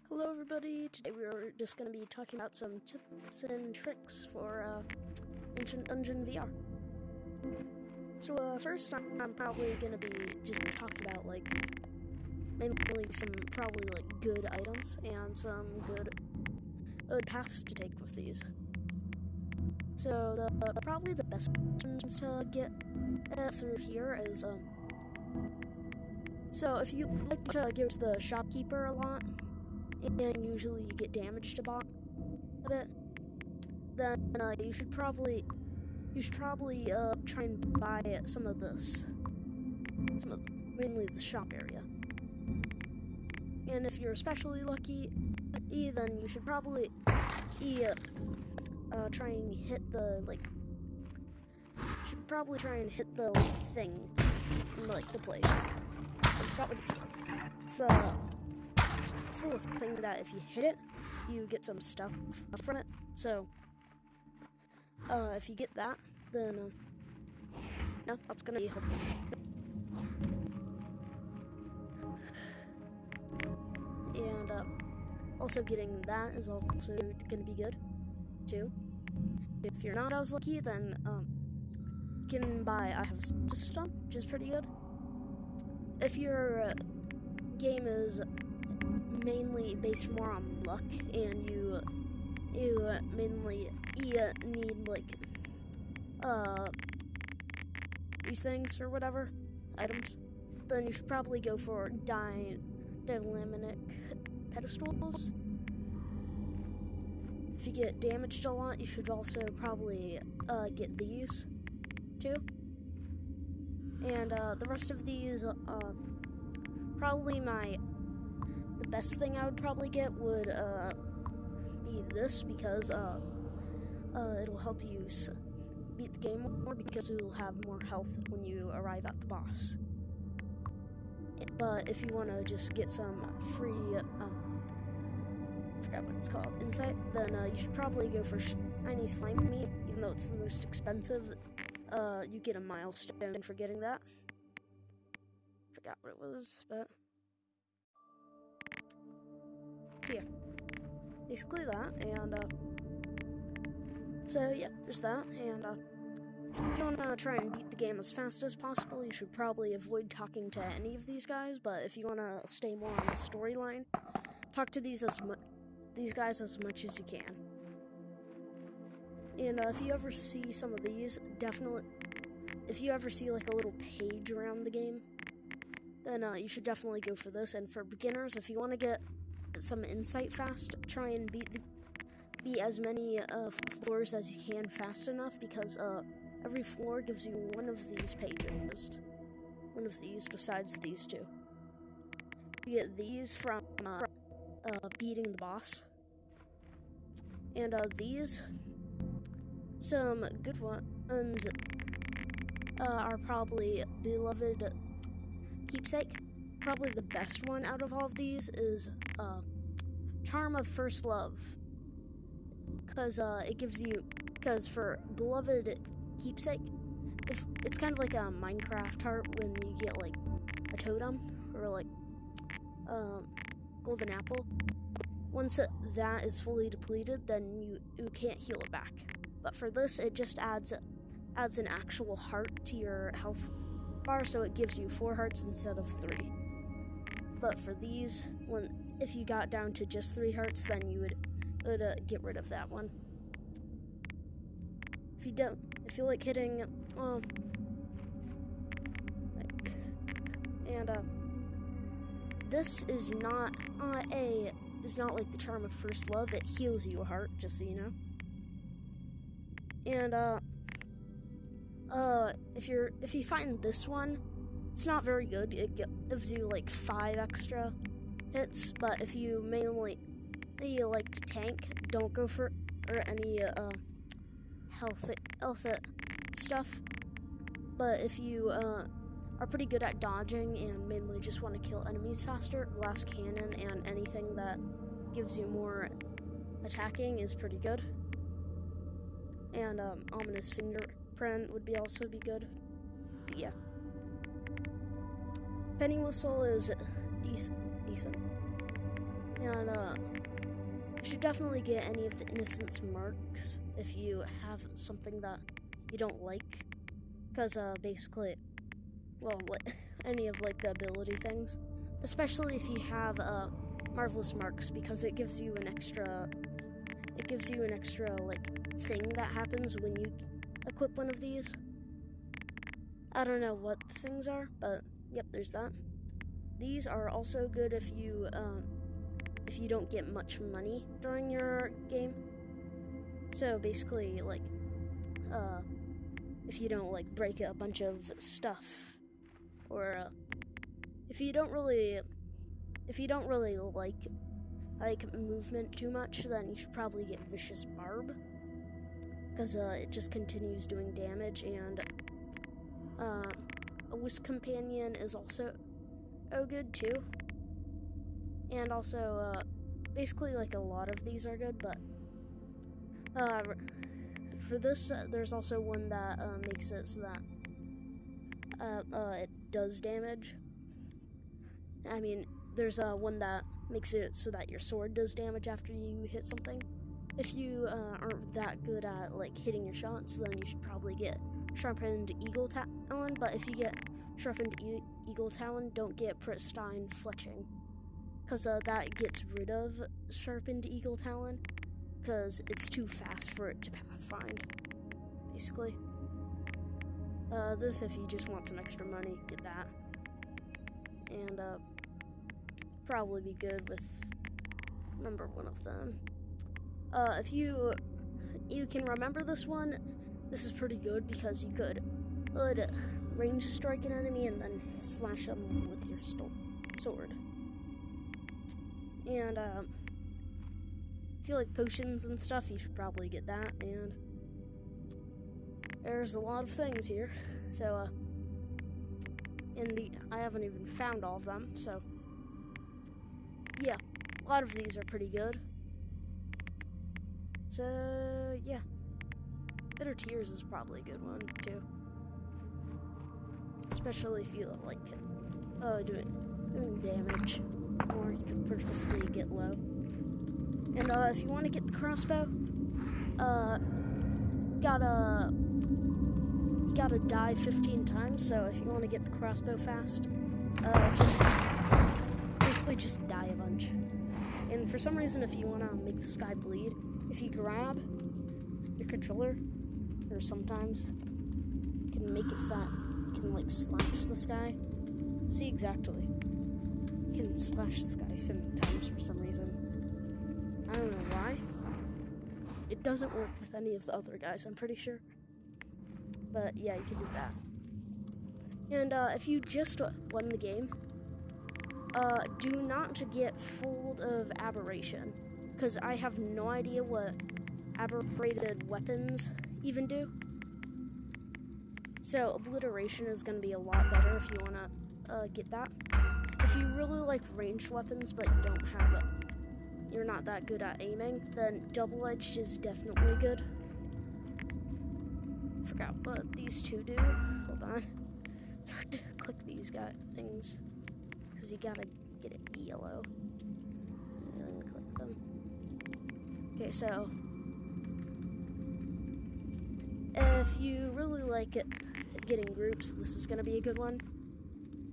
Hello everybody, today we're just going to be talking about some tips and tricks for Ancient Dungeon VR. So first I'm probably going to be just talking about mainly some probably good items and some good paths to take with these. So probably the best ones to get through here is so if you like to give to the shopkeeper a lot, and usually you get damaged a bit, then you should probably try and buy some of mainly the shop area. And if you're especially lucky, then you should probably try and hit the thing in the plate. I forgot what it's called. It's a little thing that if you hit it, you get some stuff from it. So, if you get that, then that's gonna be helpful. And also getting that is also gonna be good too. If you're not as lucky, then you can buy I Have a System, which is pretty good. If your game is mainly based more on luck, and you mainly need these things or whatever items, then you should probably go for dynamic pedestals. If you get damaged a lot, you should also probably get these too. And the rest of these, probably the best thing I would probably get would be this, because it'll help you beat the game more, because you'll have more health when you arrive at the boss. But if you want to just get some free, I forgot what it's called, insight, then you should probably go for shiny slime meat, even though it's the most expensive. You get a milestone for getting that. Forgot what it was, but yeah, basically that. And so yeah, there's that. And if you want to try and beat the game as fast as possible, you should probably avoid talking to any of these guys. But if you want to stay more on the storyline, talk to these guys as much as you can. And if you ever see some of these, if you ever see a little page around the game, then you should definitely go for this. And for beginners, if you want to get some insight fast, try and beat as many floors as you can fast enough, because every floor gives you one of these pages. One of these besides these two. You get these from beating the boss. And these, some good ones are probably Beloved Keepsake. Probably the best one out of all of these is Charm of First Love, because it gives you, because for Beloved Keepsake, it's kind of like a Minecraft heart when you get a totem or golden apple. Once that is fully depleted, then you can't heal it back. But for this, it just adds an actual heart to your health bar, so it gives you 4 hearts instead of 3. But for these, if you got down to just 3 hearts, then you would get rid of that one. If you like hitting, and this is not like the Charm of First Love. It heals you a heart, just so you know. And if you find this one, it's not very good. It gives you 5 extra hits. But if you mainly like to tank, don't go for any health stuff. But if you are pretty good at dodging and mainly just want to kill enemies faster, Glass Cannon and anything that gives you more attacking is pretty good. And Ominous Fingerprint would also be good. But yeah, Penny Whistle is decent. And you should definitely get any of the innocence marks if you have something that you don't like, because basically, well, any of like the ability things, especially if you have marvelous marks, because it gives you an extra like thing that happens when you equip one of these. I don't know what the things are, but yep, there's that. These are also good if you don't get much money during your game. So basically, like, if you don't like break a bunch of stuff, or if you don't really like movement too much, then you should probably get Vicious Barb, because it just continues doing damage. And a Wisp Companion is also good too. And also, basically, like, a lot of these are good, but for this, there's also one that makes it so that it does damage. I mean, there's one that makes it so that your sword does damage after you hit something. If you aren't that good at like hitting your shots, then you should probably get Sharpened Eagle Talon. But if you get Sharpened Eagle Talon, don't get Pristine Fletching, because that gets rid of Sharpened Eagle Talon, because it's too fast for it to pathfind, basically. This, if you just want some extra money, get that. And probably be good with, remember one of them. If you can remember this one, this is pretty good, because you could range strike an enemy and then slash them with your sword. And if you like potions and stuff, you should probably get that. And there's a lot of things here, so I haven't even found all of them, so yeah, a lot of these are pretty good. So yeah, Bitter Tears is probably a good one too, especially if you like doing damage, or you can purposely get low. And if you want to get the crossbow, you gotta die 15 times. So if you want to get the crossbow fast, just die a bunch. And for some reason, if you want to make the sky bleed, if you grab your controller, or sometimes you can make it so that you can like slash the sky. See, exactly. You can slash the sky 7 times for some reason. I don't know why. It doesn't work with any of the other guys, I'm pretty sure. But yeah, you can do that. And if you just won the game, do not get Fold of Aberration, because I have no idea what aberrated weapons even do. So Obliteration is going to be a lot better if you want to get that. If you really like ranged weapons, but you don't have it, you're not that good at aiming, then Double-Edged is definitely good. Forgot what these two do. Hold on. It's hard to click these things, because you gotta get it yellow and then click them. Okay, so if you really like it, getting groups, this is gonna be a good one.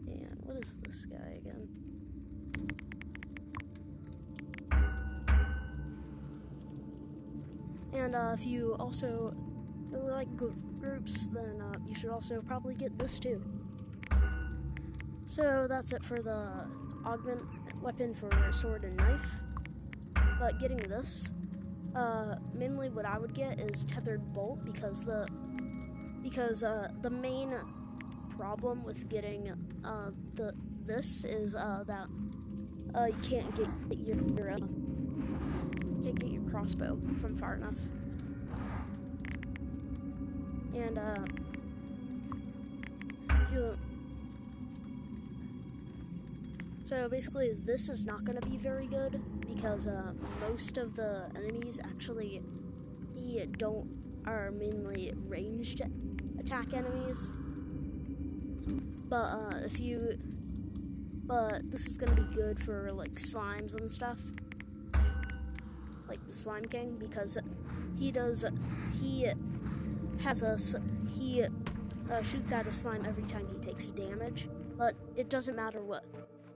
And what is this guy again? And if you also really like groups, then you should also probably get this too. So that's it for the augment weapon for sword and knife. But getting this, mainly what I would get is Tethered Bolt, because the main problem with getting this is that you can't get your crossbow from far enough. And so basically this is not going to be very good, because most of the enemies actually are mainly ranged attack enemies. But if you but this is gonna be good for like slimes and stuff, like the Slime King, because he shoots at a slime every time he takes damage, but it doesn't matter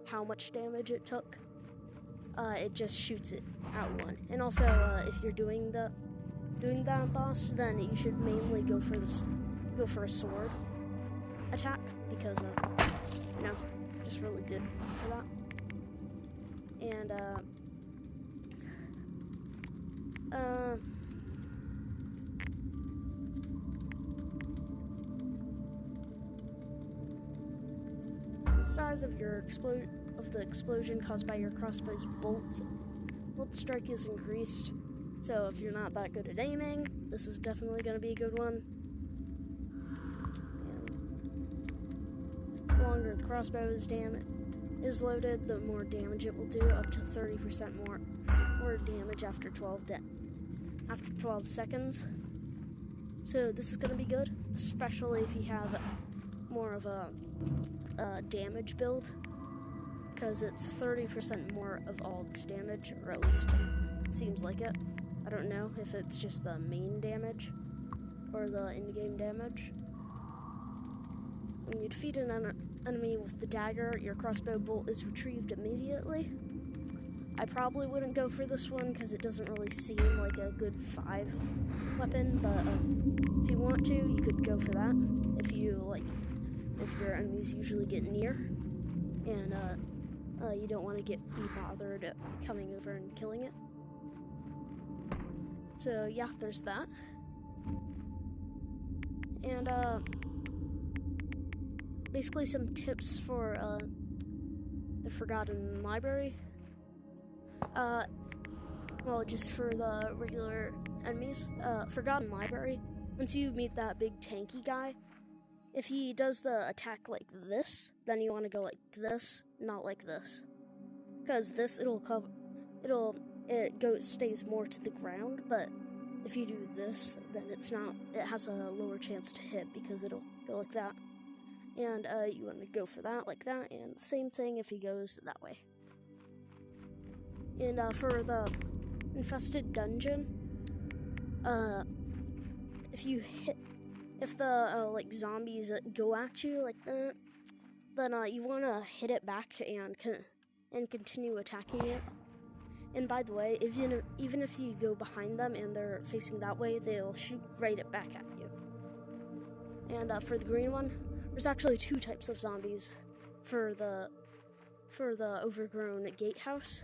how much damage it took. It just shoots it out one. And also, if you're doing that boss, then you should mainly go for a sword attack, because just really good for that. And the size of the explosion caused by your crossbow's bolt strike is increased. So if you're not that good at aiming, this is definitely going to be a good one. And the longer the crossbow is loaded, the more damage it will do, up to 30% more damage after 12 seconds. So this is going to be good, especially if you have more of a damage build, because it's 30% more of all its damage, or at least it seems like it. I don't know if it's just the main damage or the in-game damage. When you defeat an enemy with the dagger, your crossbow bolt is retrieved immediately. I probably wouldn't go for this one because it doesn't really seem like a good 5 weapon, but if you want to, you could go for that. If your enemies usually get near, and you don't want to be bothered coming over and killing it. So yeah, there's that. And basically some tips for the Forgotten Library. Well, just for the regular enemies, Forgotten Library, once you meet that big tanky guy, if he does the attack like this, then you want to go like this, not like this. Because this, it stays more to the ground, but if you do this, then it has a lower chance to hit because it'll go like that. And you want to go for that, like that, and same thing if he goes that way. And for the infested dungeon, if the zombies go at you like that, then you want to hit it back and continue attacking it. And by the way, even if you go behind them and they're facing that way, they'll shoot right back at you. And for the green one, there's actually 2 types of zombies for the overgrown gatehouse.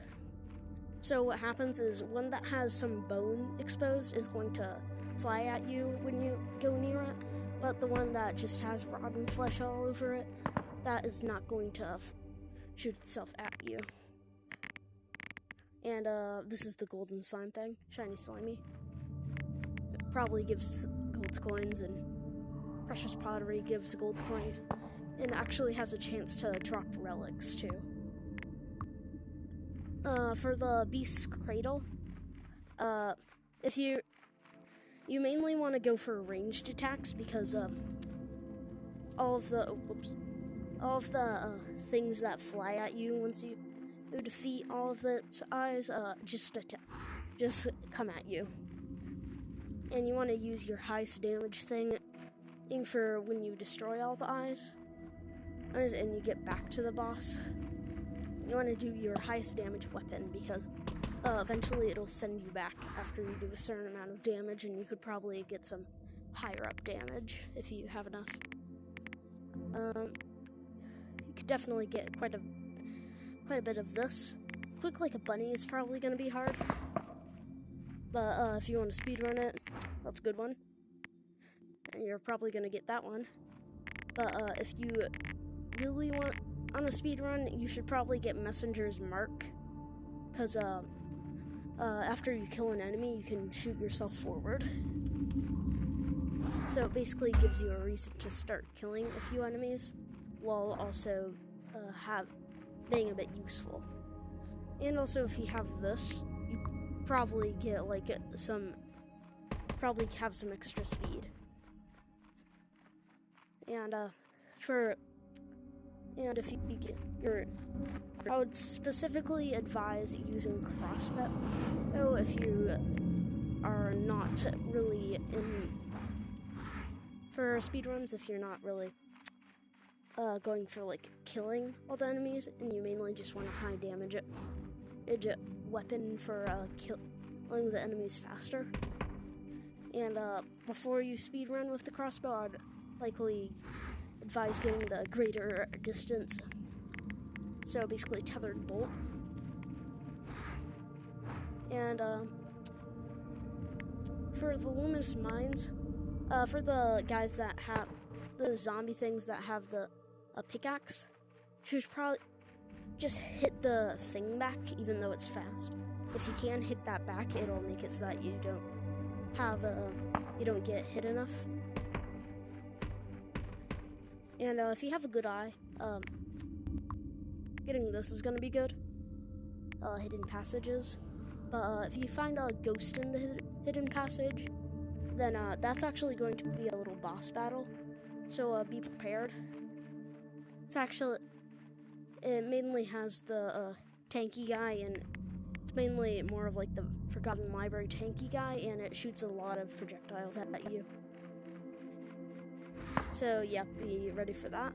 So what happens is one that has some bone exposed is going to fly at you when you go near it, but the one that just has rotten flesh all over it, that is not going to shoot itself at you. And this is the golden slime thing, shiny slimy. It probably gives gold coins, and precious pottery gives gold coins, and actually has a chance to drop relics too. For the beast's cradle, if you mainly want to go for ranged attacks, because all of the things that fly at you once you defeat all of its eyes just come at you, and you want to use your highest damage thing for when you destroy all the eyes and you get back to the boss. You want to do your highest damage weapon, because eventually it'll send you back after you do a certain amount of damage, and you could probably get some higher up damage if you have enough. You could definitely get quite a bit of this. Quick like a bunny is probably going to be hard, but if you want to speedrun it, that's a good one. And you're probably going to get that one. But if you really want on a speedrun, you should probably get Messenger's Mark, because after you kill an enemy, you can shoot yourself forward. So it basically gives you a reason to start killing a few enemies, while also being a bit useful. And also, if you have this, you probably get have some extra speed. And for And if you get I would specifically advise using crossbow if you are not really in for speedruns, if you're not really going for like killing all the enemies and you mainly just want a high damage weapon for killing the enemies faster. And before you speedrun with the crossbow, I'd likely advise getting the greater distance, so basically tethered bolt. And for the luminous mines, for the guys that have the zombie things that have the pickaxe, you should probably just hit the thing back even though it's fast. If you can hit that back, it'll make it so that you don't get hit enough. And if you have a good eye, getting this is going to be good. Hidden passages. But if you find a ghost in the hidden passage, then that's actually going to be a little boss battle. So be prepared. It mainly has the tanky guy, and it's mainly more of like the Forgotten Library tanky guy, and it shoots a lot of projectiles at you. So yeah, be ready for that.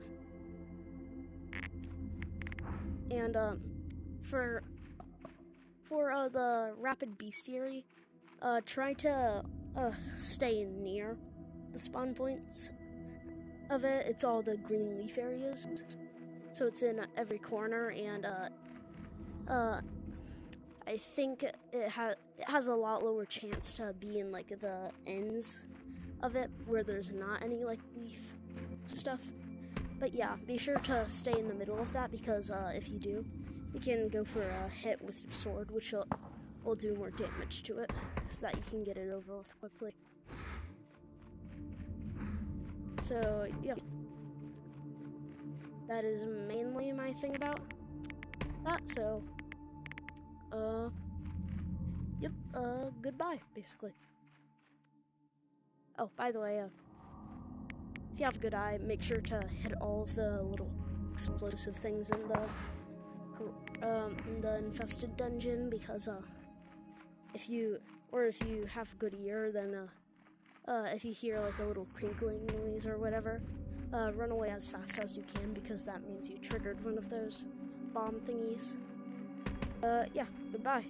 And for the rapid bestiary, try to stay near the spawn points of it. It's all the green leaf areas, so it's in every corner, and I think it has a lot lower chance to be in like the ends of it where there's not any like leaf stuff. But yeah, be sure to stay in the middle of that, because if you do, you can go for a hit with your sword, which will do more damage to it, so that you can get it over with quickly. So yeah, that is mainly my thing about that. So yep, goodbye, basically. Oh, by the way, if you have a good eye, make sure to hit all of the little explosive things in the infested dungeon, because if you have a good ear, then if you hear like a little crinkling noise or whatever, run away as fast as you can, because that means you triggered one of those bomb thingies. Yeah, goodbye.